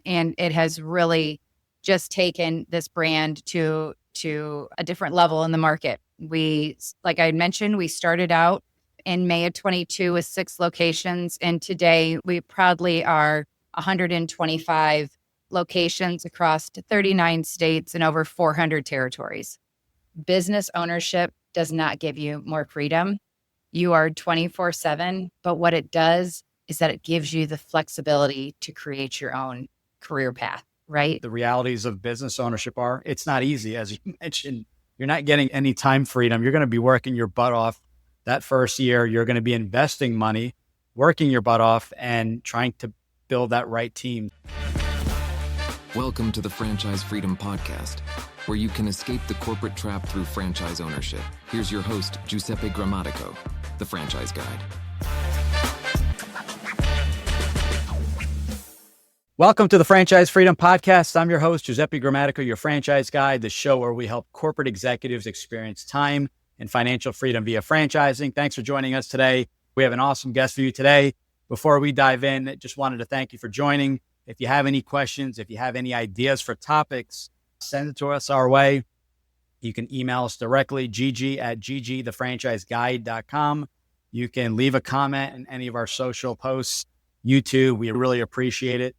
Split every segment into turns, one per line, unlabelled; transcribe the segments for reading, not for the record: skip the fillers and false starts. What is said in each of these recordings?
And it has really just taken this brand to a different level in the market. Like I mentioned, we started out in May of 22 with 6 locations. And today we proudly are 125 locations across 39 states and over 400 territories. Business ownership does not give you more freedom. You are 24/7, but what it does is that it gives you the flexibility to create your own career path, right?
The realities of business ownership are, it's not easy. As you mentioned, you're not getting any time freedom. You're going to be working your butt off that first year. You're going to be investing money, working your butt off, and trying to build that right team.
Welcome to the Franchise Freedom Podcast, where you can escape the corporate trap through franchise ownership. Here's your host, Giuseppe Grammatico, the Franchise Guide.
Welcome to the Franchise Freedom Podcast. I'm your host, Giuseppe Grammatico, your franchise guide, the show where we help corporate executives experience time and financial freedom via franchising. Thanks for joining us today. We have an awesome guest for you today. Before we dive in, just wanted to thank you for joining. If you have any questions, if you have any ideas for topics, send it to us our way. You can email us directly, gg@ggthefranchiseguide.com. You can leave a comment in any of our social posts, YouTube. We really appreciate it.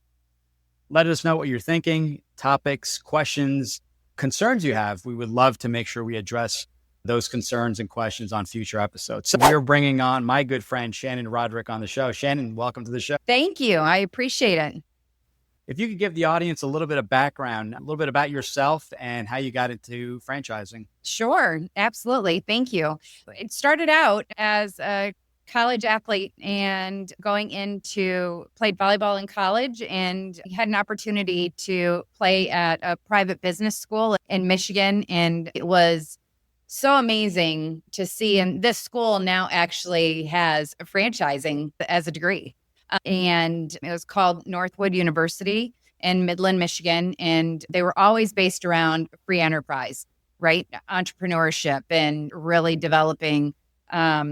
Let us know what you're thinking, topics, questions, concerns you have. We would love to make sure we address those concerns and questions on future episodes. So we're bringing on my good friend, Shannon Roderick, on the show. Shannon, welcome to the show.
Thank you. I appreciate it.
If you could give the audience a little bit of background, a little bit about yourself and how you got into franchising.
Sure. Absolutely. Thank you. It started out as a college athlete and played volleyball in college, and had an opportunity to play at a private business school in Michigan. And it was so amazing to see. And this school now actually has franchising as a degree. And it was called Northwood University in Midland, Michigan. And they were always based around free enterprise, right? Entrepreneurship and really developing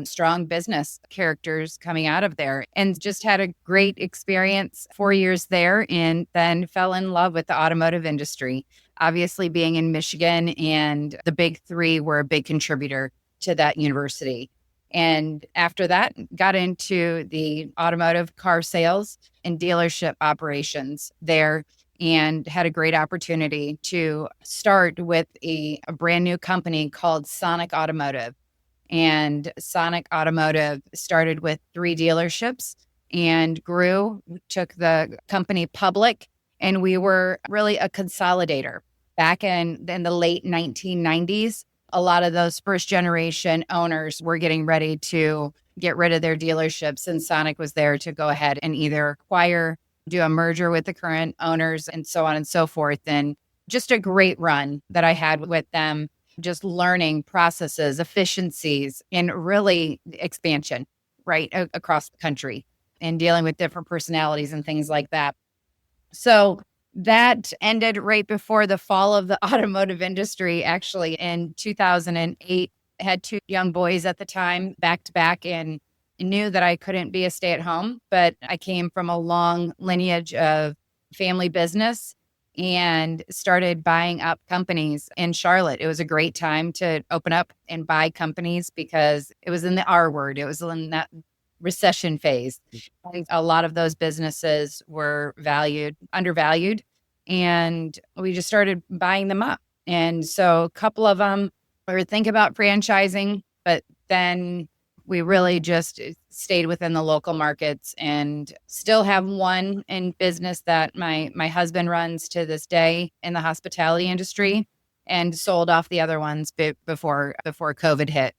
strong business characters coming out of there, and just had a great experience 4 years there, and then fell in love with the automotive industry. Obviously, being in Michigan, and the big 3 were a big contributor to that university. And after that, got into the automotive car sales and dealership operations there, and had a great opportunity to start with a brand new company called Sonic Automotive. And Sonic Automotive started with 3 dealerships and grew, took the company public, and we were really a consolidator. Back in the late 1990s, a lot of those first generation owners were getting ready to get rid of their dealerships, and Sonic was there to go ahead and either acquire, do a merger with the current owners, and so on and so forth. And just a great run that I had with them, just learning processes, efficiencies, and really expansion, right, across the country, and dealing with different personalities and things like that. So that ended right before the fall of the automotive industry. Actually, in 2008, I had 2 young boys at the time, back to back, and knew that I couldn't be a stay-at-home, but I came from a long lineage of family business and started buying up companies in Charlotte. It was a great time to open up and buy companies because it was in the R word. It was in that recession phase. A lot of those businesses were undervalued, and we just started buying them up. And so a couple of them we were thinking about franchising, but then we really just stayed within the local markets, and still have one in business that my husband runs to this day in the hospitality industry, and sold off the other ones before COVID hit.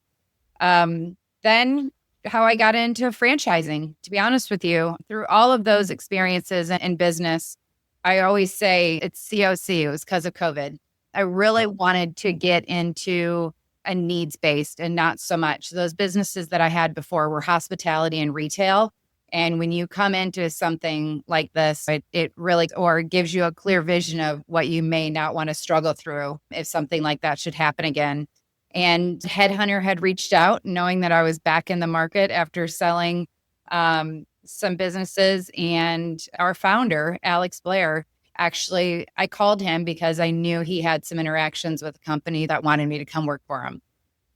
Then how I got into franchising, to be honest with you, through all of those experiences in business, I always say it's COC. It was because of COVID. I really wanted to get into a needs-based and not so much. Those businesses that I had before were hospitality and retail. And when you come into something like this, it really gives you a clear vision of what you may not want to struggle through if something like that should happen again. And Headhunter had reached out knowing that I was back in the market after selling some businesses. And our founder, Alex Blair, Actually, I called him because I knew he had some interactions with a company that wanted me to come work for him.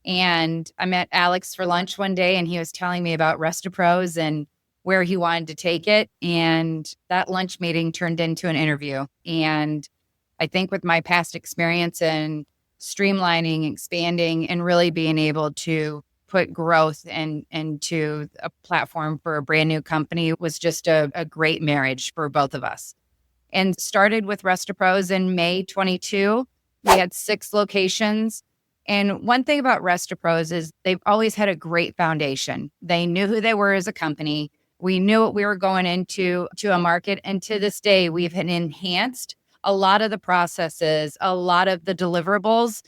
And I met Alex for lunch one day, and he was telling me about RestoPros and where he wanted to take it. And that lunch meeting turned into an interview. And I think with my past experience in streamlining, expanding, and really being able to put growth into a platform for a brand new company was just a great marriage for both of us. And started with RestoPros in May 22. We had 6 locations. And one thing about RestoPros is they've always had a great foundation. They knew who they were as a company. We knew what we were going into a market. And to this day, we've enhanced a lot of the processes, a lot of the deliverables,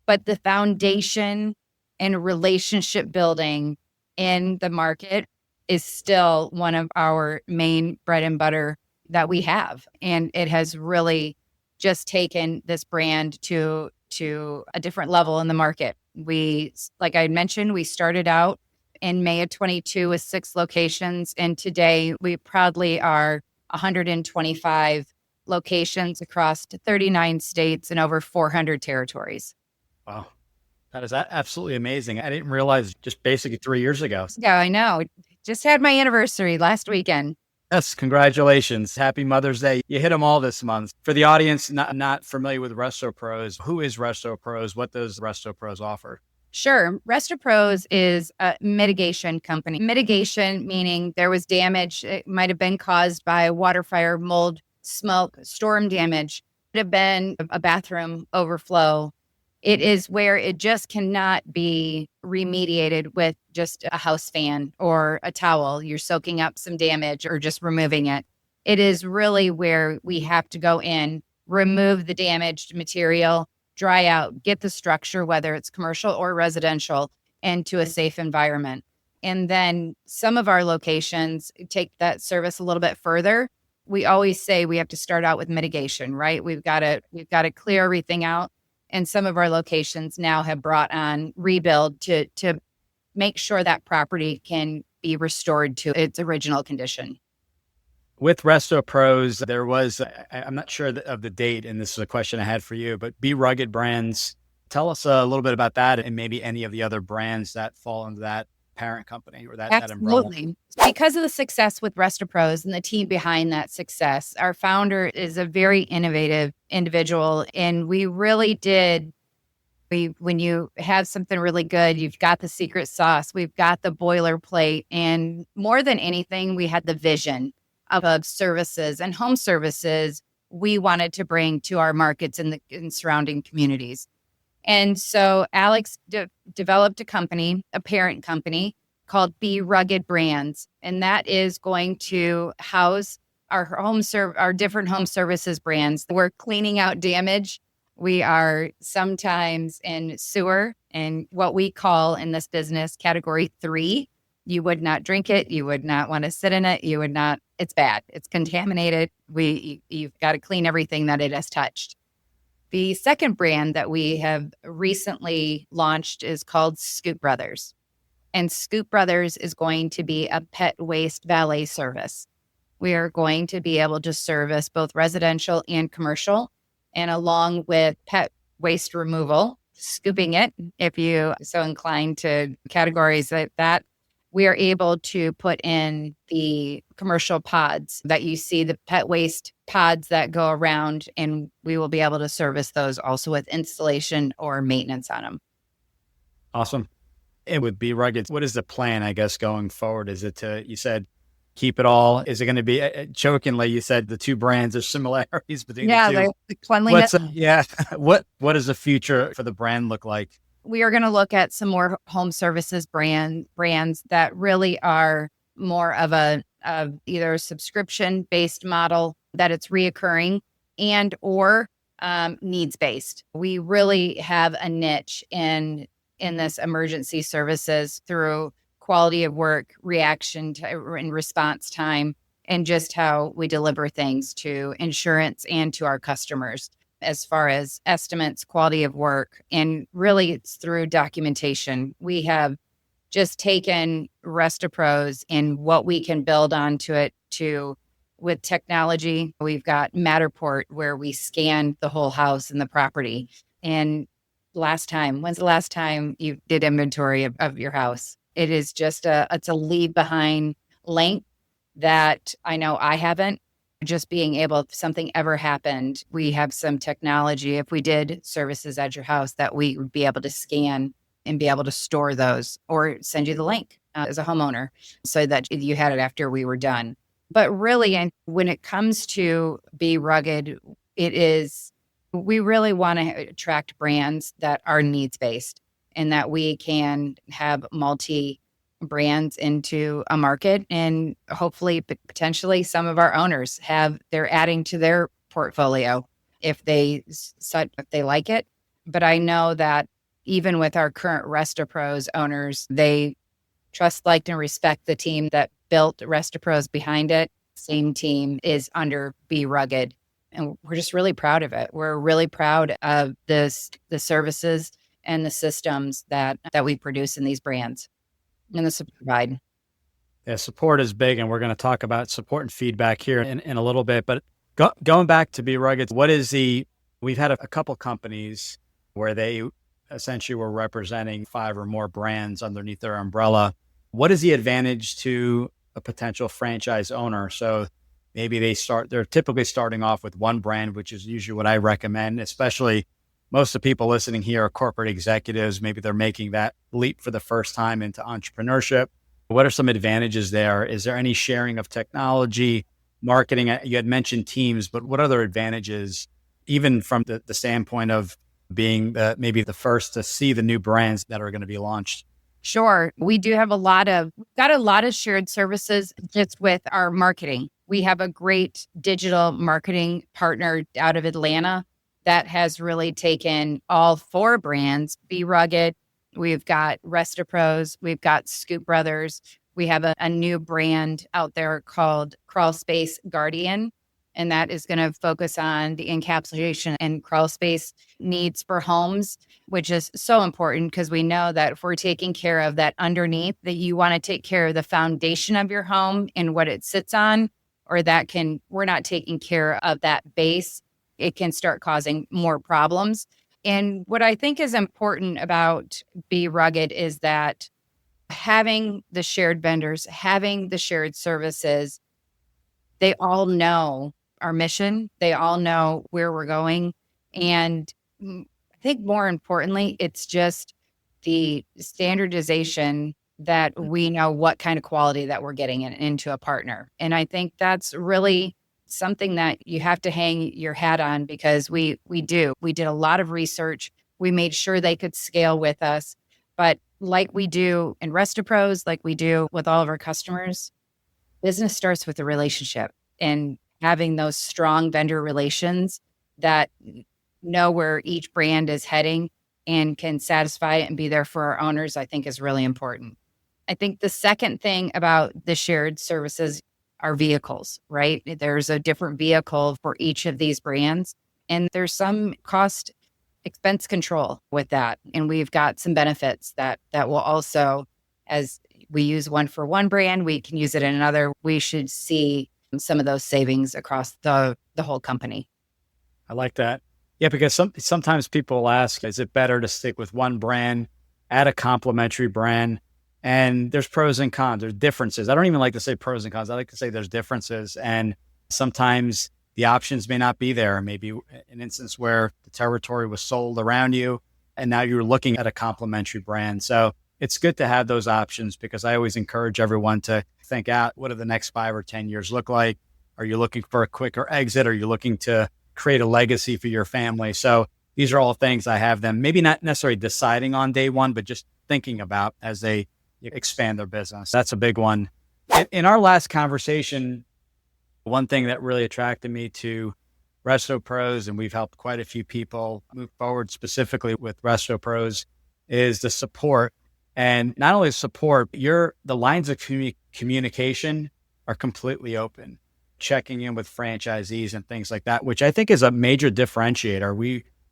but the foundation and relationship building in the market is still one of our main bread and butter that we have. And it has really just taken this brand to a different level in the market. We, like I mentioned, we started out in May of 22 with 6 locations. And today we proudly are 125 locations across 39 states and over 400 territories.
Wow. That is absolutely amazing. I didn't realize just basically 3 years ago.
Yeah, I know. Just had my anniversary last weekend.
Yes, congratulations. Happy Mother's Day. You hit them all this month. For the audience not familiar with RestoPros, who is RestoPros? What does RestoPros offer?
Sure. RestoPros is a mitigation company. Mitigation meaning there was damage. It might have been caused by water, fire, mold, smoke, storm damage. It could have been a bathroom overflow. It is where it just cannot be remediated with just a house fan or a towel. You're soaking up some damage or just removing it. It is really where we have to go in, remove the damaged material, dry out, get the structure, whether it's commercial or residential, into a safe environment. And then some of our locations take that service a little bit further. We always say we have to start out with mitigation, right? We've got to clear everything out. And some of our locations now have brought on rebuild to make sure that property can be restored to its original condition.
With RestoPros, there was, I'm not sure of the date, and this is a question I had for you, but Be Rugged Brands. Tell us a little bit about that and maybe any of the other brands that fall into that parent company or that umbrella.
Absolutely. Because of the success with RestoPros and the team behind that success, our founder is a very innovative individual. And we really did, when you have something really good, you've got the secret sauce, we've got the boilerplate. And more than anything, we had the vision of services and home services we wanted to bring to our markets in surrounding communities. And so Alex developed a company, a parent company called Be Rugged Brands. And that is going to house our different home services brands. We're cleaning out damage. We are sometimes in sewer and what we call in this business category 3. You would not drink it. You would not want to sit in it. You would not, it's bad. It's contaminated. You've got to clean everything that it has touched. The second brand that we have recently launched is called Scoop Brothers. And Scoop Brothers is going to be a pet waste valet service. We are going to be able to service both residential and commercial, and along with pet waste removal, scooping it, if you so inclined to categories that we are able to put in the commercial pods that you see, the pet waste pods that go around, and we will be able to service those also with installation or maintenance on them.
Awesome. It would Be Rugged. What is the plan, I guess, going forward? Is it you said, keep it all? Is it going to be, jokingly, you said the 2 brands, there's similarities between the 2.
The cleanliness.
What does the future for the brand look like?
We are going to look at some more home services brands that really are more of either a subscription based model that it's reoccurring and or needs based. We really have a niche in this emergency services through quality of work, reaction and response time, and just how we deliver things to insurance and to our customers. As far as estimates, quality of work, and really it's through documentation. We have just taken RestoPros and what we can build onto it to with technology. We've got Matterport where we scan the whole house and the property. And when's the last time you did inventory of your house? It is just it's a leave behind link that I know I haven't. Just being able, if something ever happened, we have some technology. If we did services at your house, that we would be able to scan and be able to store those or send you the link as a homeowner so that you had it after we were done. But really, and when it comes to Be Rugged, we really want to attract brands that are needs-based and that we can have multi-brands into a market, and hopefully potentially some of our owners they're adding to their portfolio if they like it. But I know that even with our current RestoPros owners, they trust, like, and respect the team that built RestoPros behind it. Same team is under Be Rugged. And we're just really proud of it. We're really proud of the services and the systems that we produce in these brands and the provide.
Yeah, support is big, and we're going to talk about support and feedback here in a little bit. But going back to Be Rugged, we've had a couple companies where they essentially were representing 5 or more brands underneath their umbrella. What is the advantage to a potential franchise owner? So maybe they're typically starting off with one brand, which is usually what I recommend, especially most of the people listening here are corporate executives. Maybe they're making that leap for the first time into entrepreneurship. What are some advantages there? Is there any sharing of technology, marketing? You had mentioned teams, but what other advantages, even from the standpoint of being maybe the first to see the new brands that are going to be launched?
Sure. We do have got a lot of shared services just with our marketing. We have a great digital marketing partner out of Atlanta that has really taken all 4 brands, Be Rugged. We've got RestoPros. We've got Scoop Brothers. We have a new brand out there called Crawl Space Guardian, and that is going to focus on the encapsulation and crawl space needs for homes, which is so important because we know that if we're taking care of that underneath, that you want to take care of the foundation of your home and what it sits on, or we're not taking care of that base, it can start causing more problems. And what I think is important about Be Rugged is that having the shared vendors, having the shared services, they all know our mission. They all know where we're going. And I think more importantly, it's just the standardization that we know what kind of quality that we're getting into a partner. And I think that's really something that you have to hang your hat on, because we did a lot of research. We made sure they could scale with us. But like we do in RestoPros, like we do with all of our customers, business starts with a relationship, and having those strong vendor relations that know where each brand is heading and can satisfy it and be there for our owners, I think is really important. I think the second thing about the shared services are vehicles, right? There's a different vehicle for each of these brands, and there's some expense control with that. And we've got some benefits that will also, as we use one for one brand, we can use it in another. We should see some of those savings across the whole company.
I like that. Yeah, because sometimes people ask, is it better to stick with one brand, add a complementary brand? And there's pros and cons, there's differences. I don't even like to say pros and cons. I like to say there's differences. And sometimes the options may not be there. Maybe an instance where the territory was sold around you and now you're looking at a complementary brand. So it's good to have those options, because I always encourage everyone to think out, what do the next 5 or 10 years look like? Are you looking for a quicker exit? Are you looking to create a legacy for your family? So these are all things I have them maybe not necessarily deciding on day one, but just thinking about as they expand their business. That's a big one. In our last conversation, one thing that really attracted me to RestoPros, and we've helped quite a few people move forward specifically with RestoPros, is the support. And not only support, the lines of communication are completely open, checking in with franchisees and things like that, which I think is a major differentiator.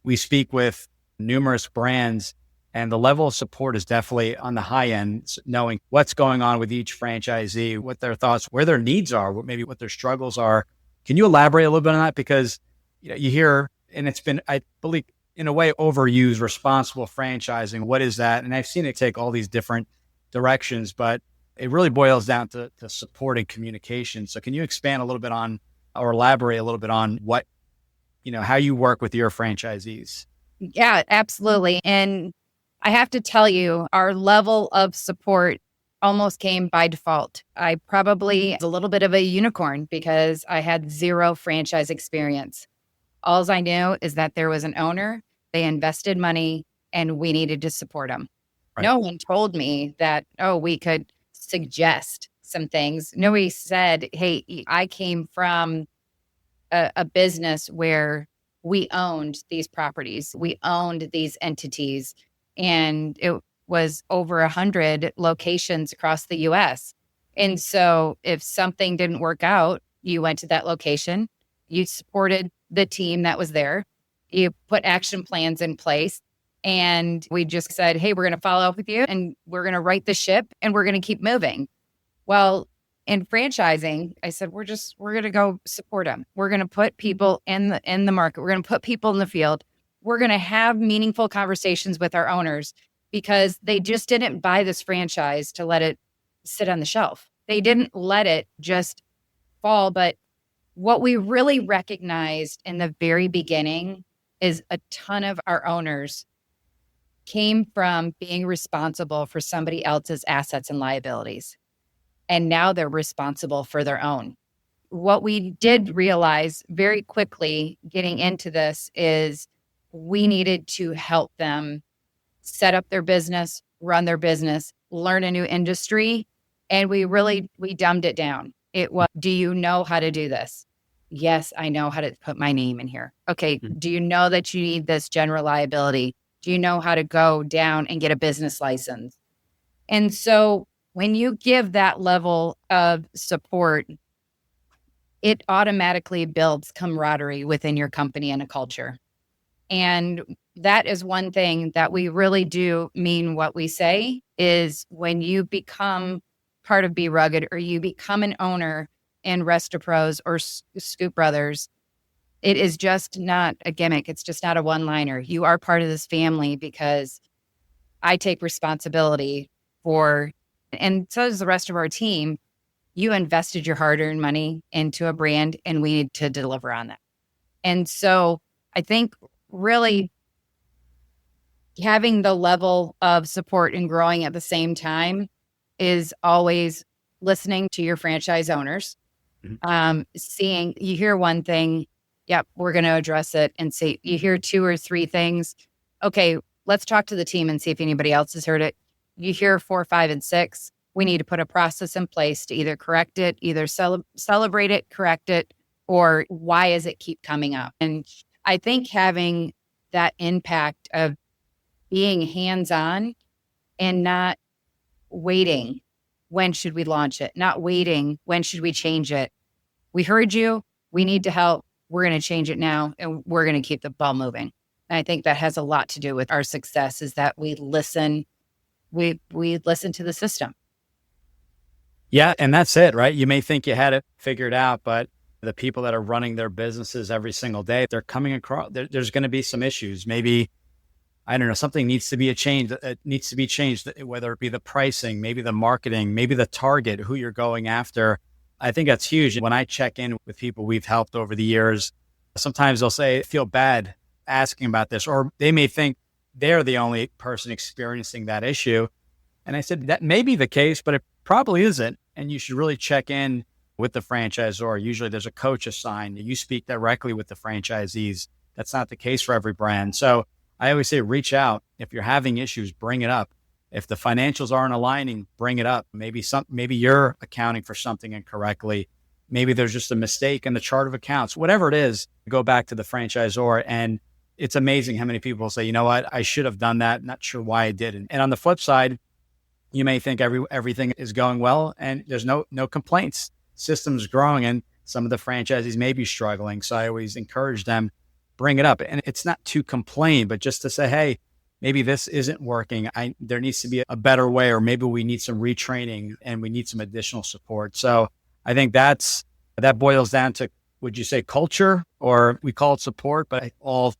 We speak with numerous brands, And the level of support is definitely on the high end, knowing what's going on with each franchisee, what their thoughts, where their needs are, maybe what their struggles are. Can you elaborate a little bit on that? Because you hear, and it's been, I believe, in a way, overused, responsible franchising. What is that? And I've seen it take all these different directions, but it really boils down to supporting communication. So can you expand a little bit on, or elaborate a little bit on what, how you work with your franchisees?
Yeah, absolutely. And I have to tell you, our level of support almost came by default. I probably was a little bit of a unicorn because I had zero franchise experience. All I knew is that there was an owner, they invested money, and we needed to support them.
Right.
No one told me that, we could suggest some things. Nobody said, hey, I came from a business where we owned these properties, we owned these entities, and it was over 100 locations across the US. And so if something didn't work out, you went to that location, you supported the team that was there, you put action plans in place, and we just said, hey, we're going to follow up with you and we're going to right the ship and we're going to keep moving. Well, in franchising, I said, we're going to go support them. We're going to put people in the market. We're going to put people in the field. We're going to have meaningful conversations with our owners because they just didn't buy this franchise to let it sit on the shelf. They didn't let it just fall. But what we really recognized in the very beginning is a ton of our owners came from being responsible for somebody else's assets and liabilities. And now they're responsible for their own. What we did realize very quickly getting into this is we needed to help them set up their business, run their business, learn a new industry. And we dumbed it down. It was, do you know how to do this? Yes, I know how to put my name in here. Okay. Do you know that you need this general liability? Do you know how to go down and get a business license? And so when you give that level of support, it automatically builds camaraderie within your company and a culture. And that is one thing that we really do mean what we say is when you become part of Be Rugged or you become an owner in RestoPros or Scoop Brothers, it is just not a gimmick. It's just not a one-liner. You are part of this family because I take responsibility for, and so does the rest of our team. You invested your hard-earned money into a brand and we need to deliver on that. And so I think really having the level of support and growing at the same time is always listening to your franchise owners, seeing, you hear one thing, yep, we're going to address it, and see, you hear 2 or 3 things, okay, let's talk to the team and see if anybody else has heard it. You hear 4, 5, and 6, we need to put a process in place to either correct it, either celebrate it, correct it, or why does it keep coming up? And I think having that impact of being hands-on and not waiting, when should we launch it? Not waiting, when should we change it? We heard you, we need to help, we're going to change it now, and we're going to keep the ball moving. And I think that has a lot to do with our success is that we listen to the system.
Yeah, and that's it, right? You may think you had it figured out, but the people that are running their businesses every single day, they're coming across, there's going to be some issues. Maybe, I don't know, something needs to be changed, whether it be the pricing, maybe the marketing, maybe the target, who you're going after. I think that's huge. When I check in with people we've helped over the years, sometimes they'll say, I feel bad asking about this, or they may think they're the only person experiencing that issue. And I said, that may be the case, but it probably isn't. And you should really check in with the franchisor. Usually there's a coach assigned. You speak directly with the franchisees. That's not the case for every brand. So I always say, reach out. If you're having issues, bring it up. If the financials aren't aligning, bring it up. Maybe you're accounting for something incorrectly. Maybe there's just a mistake in the chart of accounts. Whatever it is, go back to the franchisor. And it's amazing how many people say, you know what, I should have done that. Not sure why I didn't. And on the flip side, you may think everything is going well and there's no complaints. System's growing and some of the franchisees may be struggling. So I always encourage them, bring it up. And it's not to complain, but just to say, hey, maybe this isn't working. There needs to be a better way, or maybe we need some retraining and we need some additional support. So I think that boils down to, would you say culture, or we call it support, but it all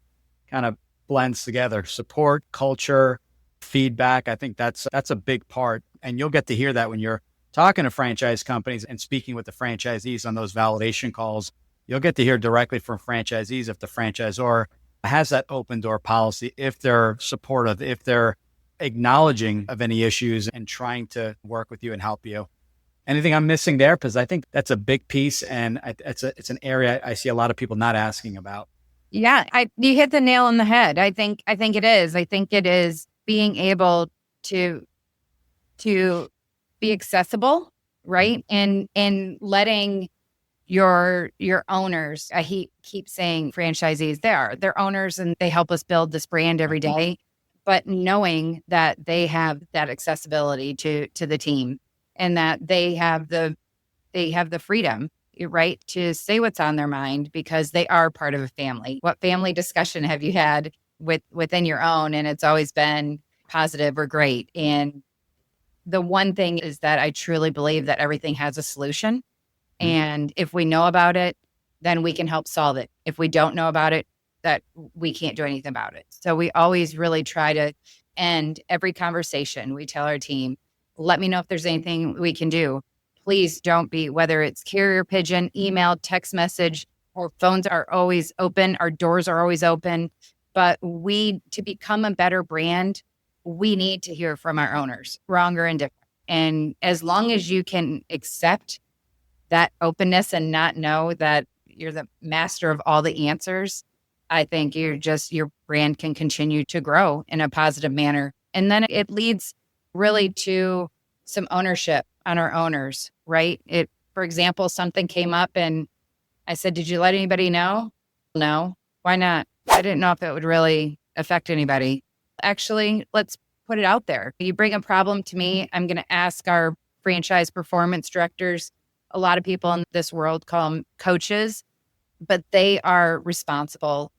kind of blends together. Support, culture, feedback. I think that's a big part. And you'll get to hear that when you're talking to franchise companies and speaking with the franchisees on those validation calls. You'll get to hear directly from franchisees if the franchisor has that open door policy, if they're supportive, if they're acknowledging of any issues and trying to work with you and help you. Anything I'm missing there? Because I think that's a big piece, and it's an area I see a lot of people not asking about.
Yeah, you hit the nail on the head. I think it is. I think it is being able to be accessible, right? And letting your owners, I keep saying franchisees, they're owners and they help us build this brand every day, but knowing that they have that accessibility to the team, and that they have the freedom, right, to say what's on their mind, because they are part of a family. What family discussion have you had within your own? And it's always been positive or great. And the one thing is that I truly believe that everything has a solution. And if we know about it, then we can help solve it. If we don't know about it, that we can't do anything about it. So we always really try to end every conversation. We tell our team, let me know if there's anything we can do. Please don't be, whether it's carrier pigeon, email, text message, or phones are always open. Our doors are always open. But to become a better brand, we need to hear from our owners, wrong or indifferent. And as long as you can accept that openness and not know that you're the master of all the answers, I think your brand can continue to grow in a positive manner. And then it leads really to some ownership on our owners, right? For example, something came up and I said, did you let anybody know? No. Why not? I didn't know if it would really affect anybody. Actually, let's put it out there. You bring a problem to me, I'm going to ask our franchise performance directors. A lot of people in this world call them coaches, but they are responsible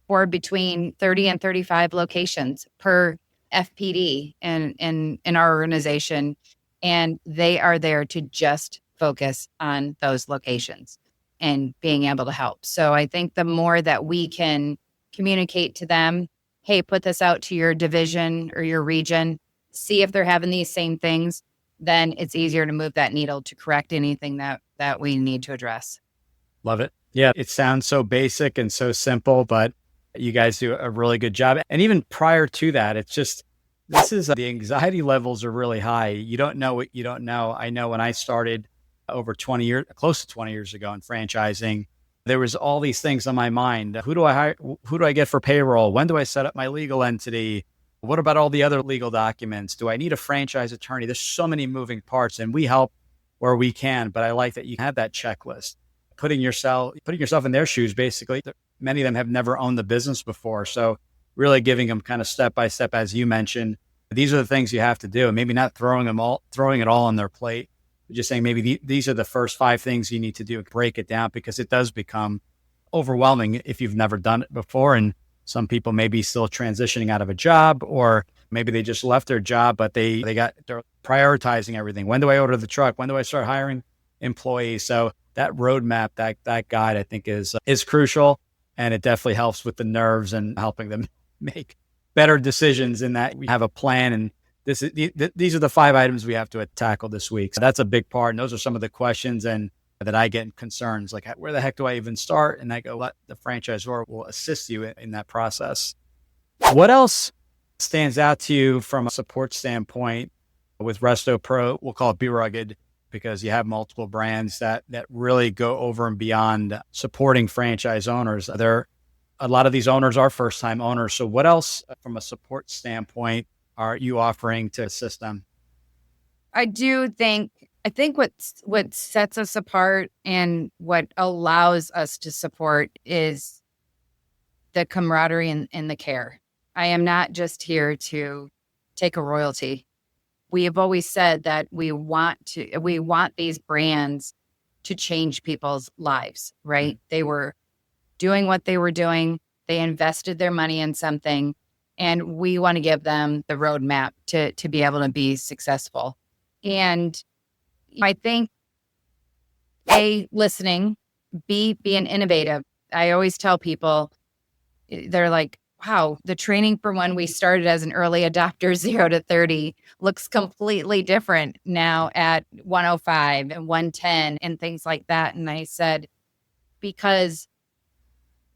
for between 30 and 35 locations per FPD in our organization. And they are there to just focus on those locations and being able to help. So I think the more that we can communicate to them, hey, put this out to your division or your region, see if they're having these same things, then it's easier to move that needle to correct anything that we need to address.
Love it. Yeah, it sounds so basic and so simple, but you guys do a really good job. And even prior to that, it's just, the anxiety levels are really high. You don't know what you don't know. I know when I started close to 20 years ago in franchising, there was all these things on my mind. Who do I hire? Who do I get for payroll? When do I set up my legal entity? What about all the other legal documents? Do I need a franchise attorney? There's so many moving parts, and we help where we can. But I like that you have that checklist, putting yourself in their shoes. Basically, many of them have never owned the business before, so really giving them kind of step by step, as you mentioned. These are the things you have to do, and maybe not throwing it all on their plate. Just saying maybe these are the first 5 things you need to do. Break it down, because it does become overwhelming if you've never done it before. And some people may be still transitioning out of a job, or maybe they just left their job, but they're prioritizing everything. When do I order the truck? When do I start hiring employees? So that roadmap, that guide, I think is crucial, and it definitely helps with the nerves and helping them make better decisions in that we have a plan. And these are the 5 items we have to tackle this week. So that's a big part. And those are some of the questions and that I get concerns, like where the heck do I even start? And I go, let the franchisor will assist you in that process. What else stands out to you from a support standpoint with RestoPro? We'll call it Be Rugged, because you have multiple brands that really go over and beyond supporting franchise owners. A lot of these owners are first-time owners. So what else from a support standpoint are you offering to assist them?
I think what sets us apart and what allows us to support is the camaraderie and the care. I am not just here to take a royalty. We have always said that we want these brands to change people's lives, right? They were doing what they were doing. They invested their money in something, And we want to give them the roadmap to be able to be successful. And I think A, listening, B, being innovative. I always tell people, they're like, wow, the training from when we started as an early adopter, 0 to 30, looks completely different now at 105 and 110 and things like that. And I said, because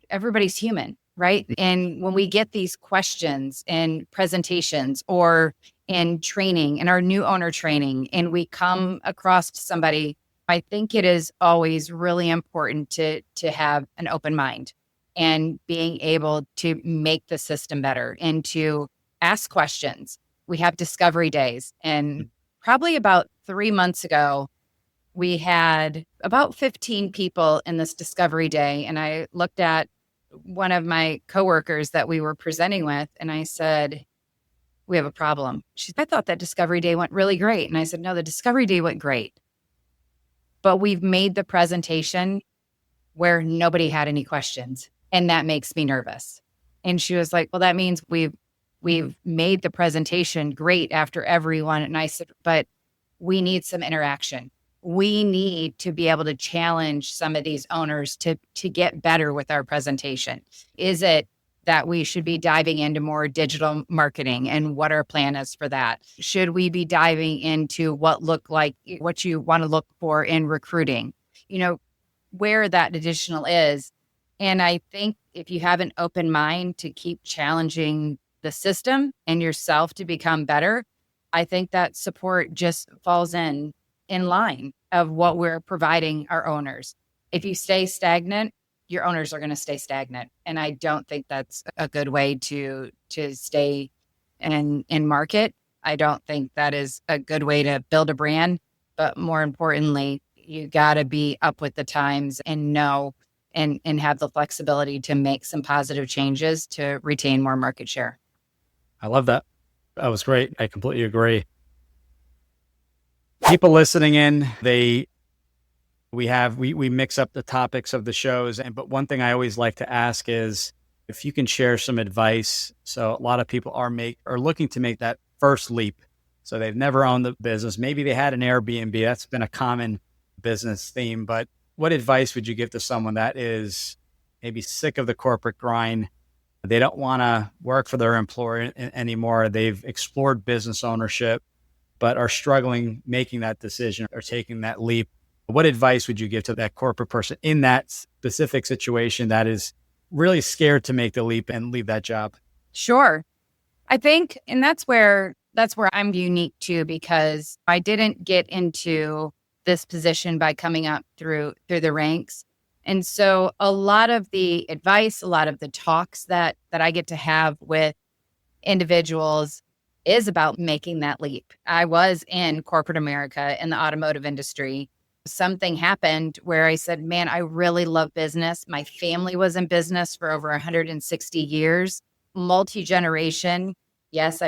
everybody's human, right? And when we get these questions in presentations or in training, in our new owner training, and we come across somebody, I think it is always really important to have an open mind and being able to make the system better and to ask questions. We have discovery days. And probably about 3 months ago, we had about 15 people in this discovery day. And I looked at one of my coworkers that we were presenting with, and I said, we have a problem. She said, I thought that discovery day went really great. And I said, no, the discovery day went great. But we've made the presentation where nobody had any questions. And that makes me nervous. And she was like, well, that means we've made the presentation great after everyone. And I said, but we need some interaction. We need to be able to challenge some of these owners to get better with our presentation. Is it that we should be diving into more digital marketing and what our plan is for that? Should we be diving into what you want to look for in recruiting? Where that additional is. And I think if you have an open mind to keep challenging the system and yourself to become better, I think that support just falls in line of what we're providing our owners. If you stay stagnant, your owners are going to stay stagnant. And I don't think that's a good way to stay in market. I don't think that is a good way to build a brand. But more importantly, you got to be up with the times and know and have the flexibility to make some positive changes to retain more market share.
I love that. That was great. I completely agree. People listening in, we mix up the topics of the shows. But one thing I always like to ask is if you can share some advice. So a lot of people are looking to make that first leap. So they've never owned the business. Maybe they had an Airbnb. That's been a common business theme. But what advice would you give to someone that is maybe sick of the corporate grind? They don't want to work for their employer anymore. They've explored business ownership, but are struggling making that decision or taking that leap. What advice would you give to that corporate person in that specific situation that is really scared to make the leap and leave that job?
Sure. I think, and that's where I'm unique too, because I didn't get into this position by coming up through the ranks. And so a lot of the advice, a lot of the talks that I get to have with individuals is about making that leap. I was in corporate America in the automotive industry. Something happened where I said, man, I really love business. My family was in business for over 160 years, multi-generation. Yes,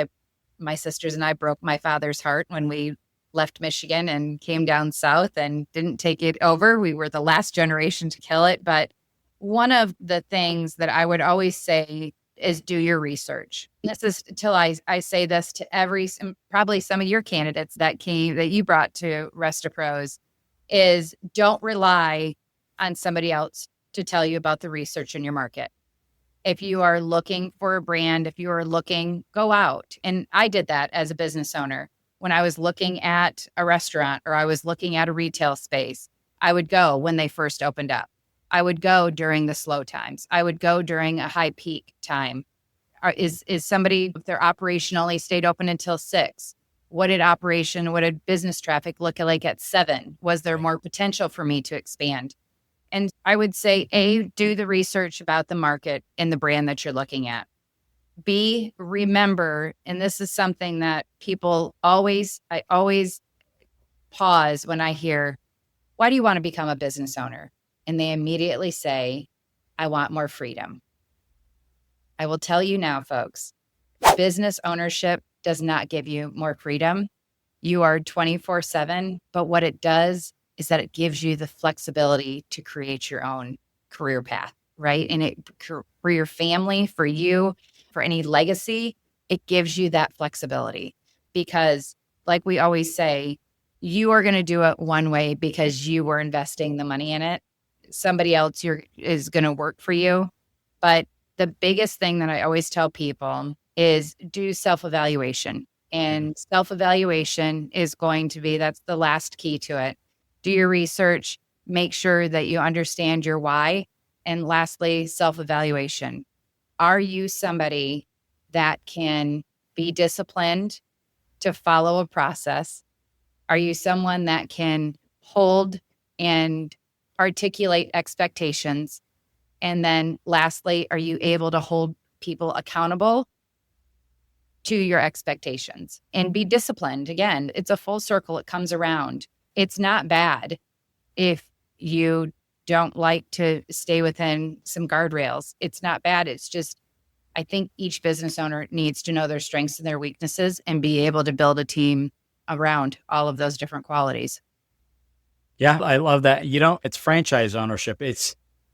my sisters and I broke my father's heart when we left Michigan and came down south and didn't take it over. We were the last generation to kill it. But one of the things that I would always say is do your research. This is till I say this to probably some of your candidates that you brought to RestoPros, is don't rely on somebody else to tell you about the research in your market. If you are looking for a brand, go out. And I did that as a business owner. When I was looking at a restaurant or I was looking at a retail space, I would go when they first opened up. I would go during the slow times. I would go during a high peak time. Is somebody, if their operation only stayed open until 6? What did business traffic look like at 7? Was there more potential for me to expand? And I would say, A, do the research about the market and the brand that you're looking at. B, remember, and this is something that I always pause when I hear, why do you want to become a business owner? And they immediately say, I want more freedom. I will tell you now, folks, business ownership does not give you more freedom. You are 24/7, but what it does is that it gives you the flexibility to create your own career path, right? And for your family, for you, for any legacy, it gives you that flexibility because, like we always say, you are going to do it one way because you were investing the money in it. Somebody else is going to work for you. But the biggest thing that I always tell people is do self-evaluation. And self-evaluation is going to be, that's the last key to it. Do your research, make sure that you understand your why. And lastly, self-evaluation. Are you somebody that can be disciplined to follow a process? Are you someone that can hold and articulate expectations? And then lastly, are you able to hold people accountable to your expectations and be disciplined? Again, it's a full circle. It comes around. It's not bad if you don't like to stay within some guardrails. It's not bad. It's just, I think each business owner needs to know their strengths and their weaknesses and be able to build a team around all of those different qualities.
Yeah, I love that. It's franchise ownership.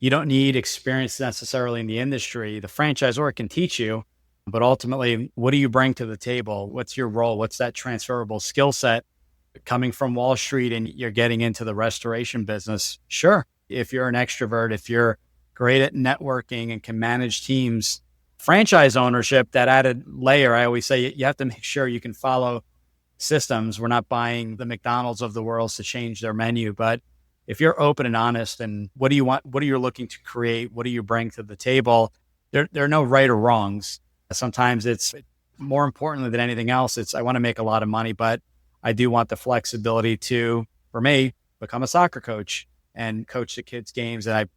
You don't need experience necessarily in the industry. The franchisor can teach you, but ultimately, what do you bring to the table? What's your role? What's that transferable skill set? Coming from Wall Street and you're getting into the restoration business, sure. If you're an extrovert, if you're great at networking and can manage teams, franchise ownership, that added layer, I always say you have to make sure you can follow systems. We're not buying the McDonald's of the world to change their menu, but if you're open and honest and what do you want, what are you looking to create? What do you bring to the table? There are no right or wrongs. Sometimes it's more importantly than anything else. I want to make a lot of money, but I do want the flexibility to, for me, become a soccer coach and coach the kids' games. And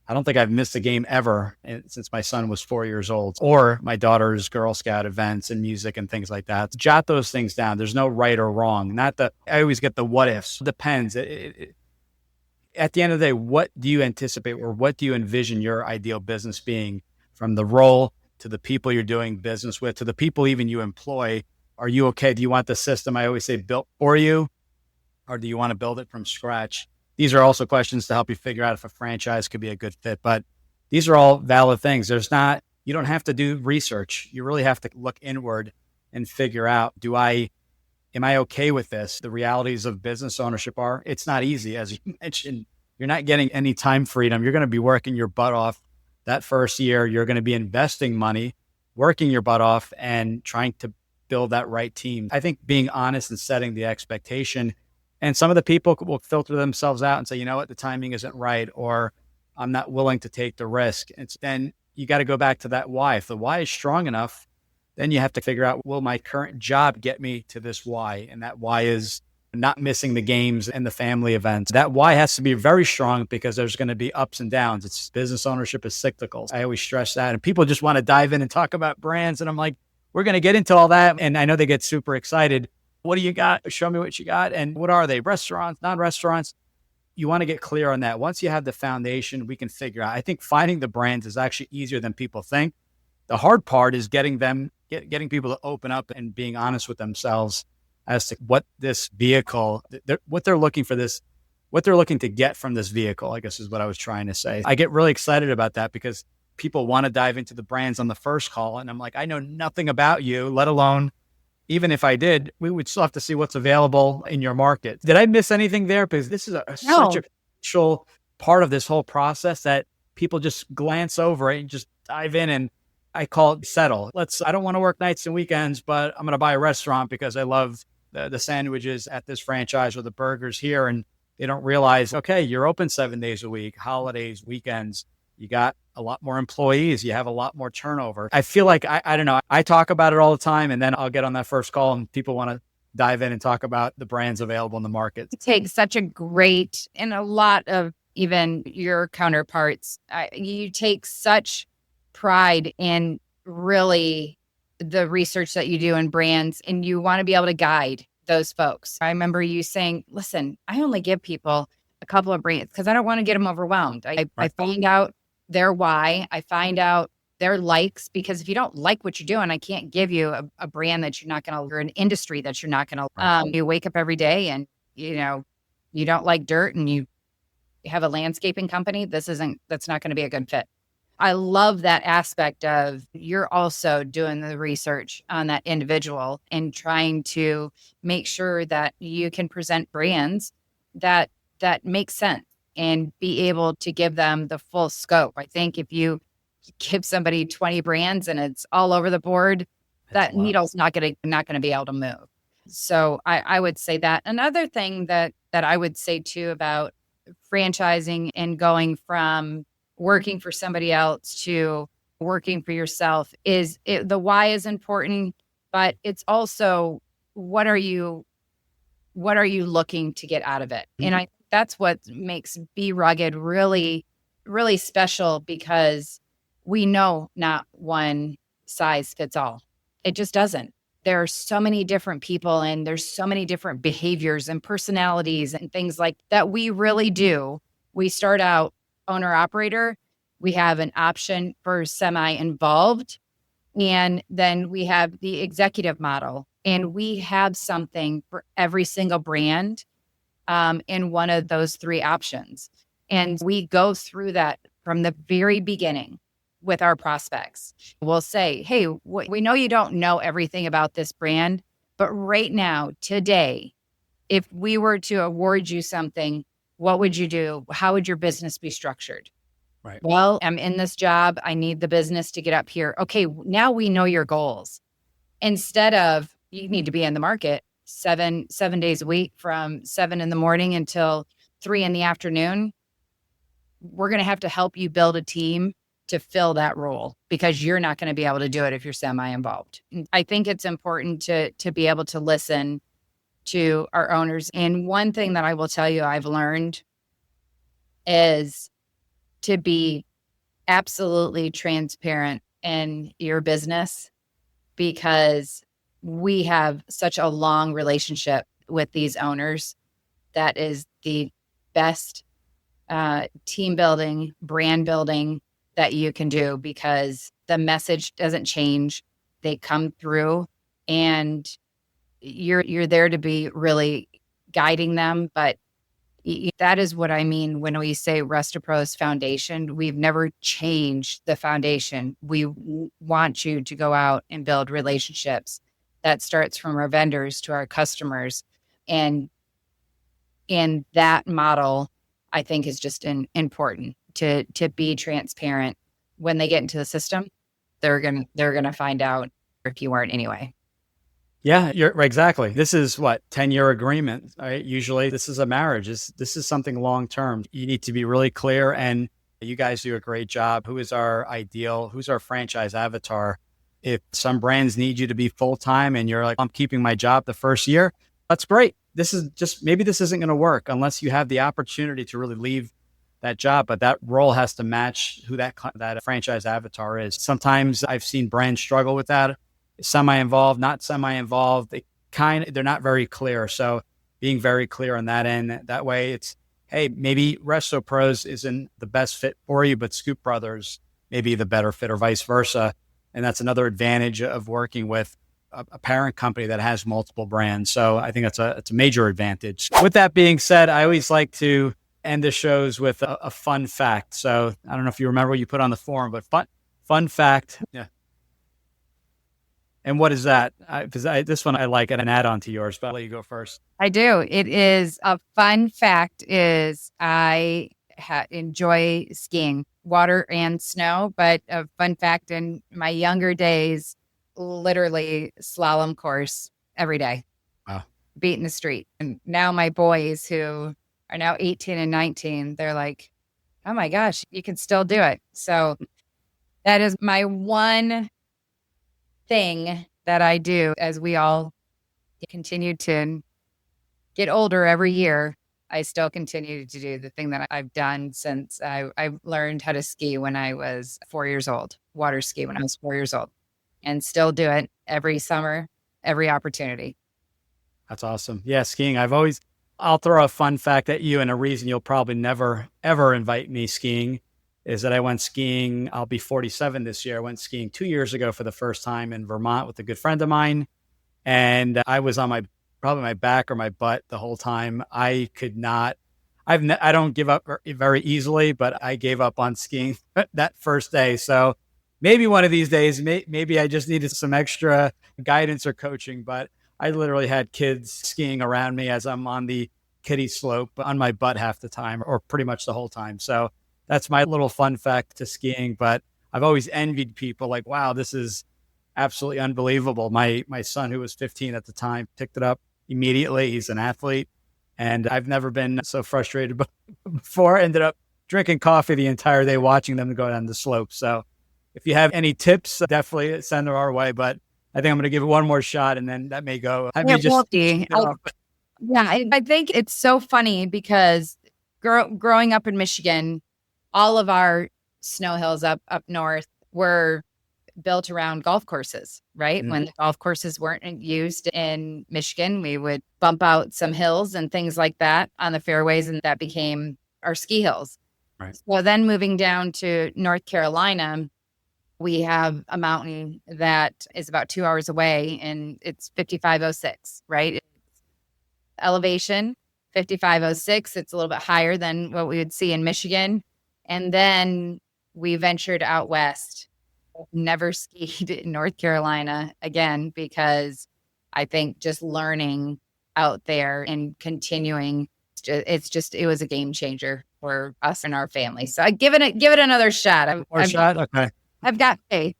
I don't think I've missed a game ever since my son was 4 years old, or my daughter's Girl Scout events and music and things like that. Jot those things down. There's no right or wrong. I always get the what ifs. Depends. At the end of the day, what do you anticipate or what do you envision your ideal business being, from the role to the people you're doing business with, to the people even you employ? Are you okay? Do you want the system, I always say, built for you, or do you want to build it from scratch? These are also questions to help you figure out if a franchise could be a good fit, but these are all valid things. You don't have to do research. You really have to look inward and figure out, am I okay with this? The realities of business ownership it's not easy. As you mentioned, you're not getting any time freedom. You're going to be working your butt off that first year. You're going to be investing money, working your butt off and trying to build that right team. I think being honest and setting the expectation, and some of the people will filter themselves out and say, you know what, the timing isn't right, or I'm not willing to take the risk. And then you got to go back to that why. If the why is strong enough, then you have to figure out, will my current job get me to this why? And that why is not missing the games and the family events. That why has to be very strong because there's going to be ups and downs. Business ownership is cyclical. I always stress that. And people just want to dive in and talk about brands. And I'm like, we're going to get into all that. And I know they get super excited. What do you got? Show me what you got. And what are they? Restaurants, non-restaurants? You want to get clear on that. Once you have the foundation, we can figure out. I think finding the brands is actually easier than people think. The hard part is getting people to open up and being honest with themselves as to what this vehicle, what they're looking to get from this vehicle, I guess is what I was trying to say. I get really excited about that because people want to dive into the brands on the first call. And I'm like, I know nothing about you, let alone, even if I did, we would still have to see what's available in your market. Did I miss anything there? Because this is such a crucial part of this whole process that people just glance over it and just dive in, and I call it settle. I don't want to work nights and weekends, but I'm going to buy a restaurant because I love the sandwiches at this franchise or the burgers here. And they don't realize, okay, you're open 7 days a week, holidays, weekends. You got a lot more employees. You have a lot more turnover. I feel like, I don't know, I talk about it all the time, and then I'll get on that first call and people want to dive in and talk about the brands available in the market.
You take such a great, and a lot of even your counterparts, you take such pride in really the research that you do in brands, and you want to be able to guide those folks. I remember you saying, listen, I only give people a couple of brands because I don't want to get them overwhelmed. I find out their why. I find out their likes, because if you don't like what you're doing, I can't give you a brand that you're not going to, or an industry that you're not going to. You wake up every day and, you don't like dirt and you have a landscaping company. That's not going to be a good fit. I love that aspect of you're also doing the research on that individual and trying to make sure that you can present brands that make sense and be able to give them the full scope. I think if you give somebody 20 brands and it's all over the board,
That's
that
a lot.
needle's not gonna be able to move. So I would say that. Another thing that I would say too about franchising and going from working for somebody else to working for yourself is the why is important, but it's also what are you looking to get out of it? And I that's what makes Be Rugged really, really special because we know not one size fits all. It just doesn't. There are so many different people and there's so many different behaviors and personalities and things like that. We really do. We start out owner operator. We have an option for semi involved. And then we have the executive model. And we have something for every single brand in one of those three options. And we go through that from the very beginning with our prospects. We'll say, hey, we know you don't know everything about this brand, but right now, today, if we were to award you something, what would you do? How would your business be structured?
Right.
Well, I'm in this job. I need the business to get up here. Okay, now we know your goals. Instead of you need to be in the market seven days a week from 7 a.m. until 3 p.m. We're going to help you build a team to fill that role because you're not going to be able to do it if you're semi-involved. I think it's important to be able to listen to our owners. And one thing that I will tell you I've learned is to be absolutely transparent in your business because we have such a long relationship with these owners. That is the best team building, brand building that you can do because the message doesn't change. They come through and you're there to be really guiding them. But that is what I mean when we say RestoPros Foundation. We've never changed the foundation. We want you to go out and build relationships. That starts from our vendors to our customers. And that model, I think, is just important to be transparent. When they get into the system, they're gonna find out if you weren't anyway.
Yeah, you're right. Exactly. This is what 10-year agreement, right? Usually this is a marriage. This is something long-term. You need to be really clear and you guys do a great job. Who is our ideal? Who's our franchise avatar? If some brands need you to be full-time and you're like, I'm keeping my job the first year, that's great. This is just, maybe this isn't going to work unless you have the opportunity to really leave that job, but that role has to match who that franchise avatar is. Sometimes I've seen brands struggle with that. Semi-involved, not semi-involved. They're not very clear. So being very clear on that end, that way it's, hey, maybe RestoPros isn't the best fit for you, but Scoop Brothers may be the better fit or vice versa. And that's another advantage of working with a parent company that has multiple brands. So I think it's a major advantage. With that being said, I always like to end the shows with a fun fact. So I don't know if you remember what you put on the forum, but fun fact. Yeah. And what is that? Because this one I like an add-on to yours, but I'll let you go first.
I do. It is a fun fact is I enjoy skiing, water and snow, but a fun fact in my younger days, literally slalom course every day.
Wow.
Beating the street. And now my boys who are now 18 and 19, they're like, oh my gosh, you can still do it. So that is my one thing that I do as we all continue to get older every year. I still continue to do the thing that I've done since I learned how to ski when I was 4 years old, water ski when I was 4 years old, and still do it every summer, every opportunity.
That's awesome. Yeah, skiing. I'll throw a fun fact at you, and a reason you'll probably never, ever invite me skiing is that I went skiing. I'll be 47 this year. I went skiing 2 years ago for the first time in Vermont with a good friend of mine. And I was on probably my back or my butt the whole time. I I don't give up very easily, but I gave up on skiing that first day. So maybe one of these days, maybe I just needed some extra guidance or coaching, but I literally had kids skiing around me as I'm on the kiddie slope on my butt half the time, or pretty much the whole time. So that's my little fun fact to skiing. But I've always envied people like, wow, this is absolutely unbelievable. My son, who was 15 at the time, picked it up immediately. He's an athlete. And I've never been so frustrated before. Ended up drinking coffee the entire day watching them go down the slope. So if you have any tips, definitely send them our way. But I think I'm going to give it one more shot, and then that may go. I may just
I think it's so funny because growing up in Michigan, all of our snow hills up north were built around golf courses, right? When the golf courses weren't used in Michigan, we would bump out some hills and things like that on the fairways, and that became our ski hills.
Right.
So then moving down to North Carolina, we have a mountain that is about 2 hours away, and it's 5506, right? It's elevation, 5506. It's a little bit higher than what we would see in Michigan. And then we ventured out west. Never skied in North Carolina again, because I think just learning out there and continuing, it was a game changer for us and our family. So I give it another shot.
Okay.
I've got faith.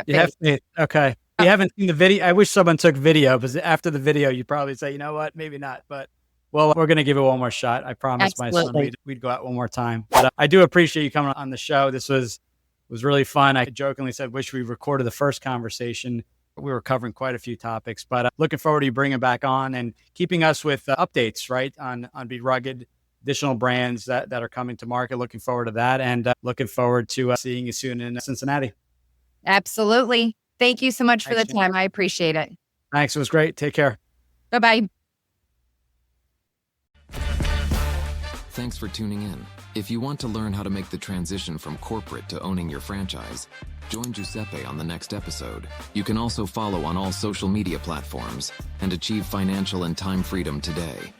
You have faith. Okay. You haven't seen the video. I wish someone took video, because after the video, you'd probably say, you know what, maybe not. But well, we're going to give it one more shot. I promised my son we'd go out one more time. But I do appreciate you coming on the show. This was really fun. I jokingly said, wish we recorded the first conversation. We were covering quite a few topics, but looking forward to you bringing back on and keeping us with updates, right, on Be Rugged, additional brands that are coming to market. Looking forward to that, and looking forward to seeing you soon in Cincinnati.
Absolutely. Thank you so much for the time. I appreciate it.
Thanks. It was great. Take care.
Bye-bye.
Thanks for tuning in. If you want to learn how to make the transition from corporate to owning your franchise, join Giuseppe on the next episode. You can also follow on all social media platforms and achieve financial and time freedom today.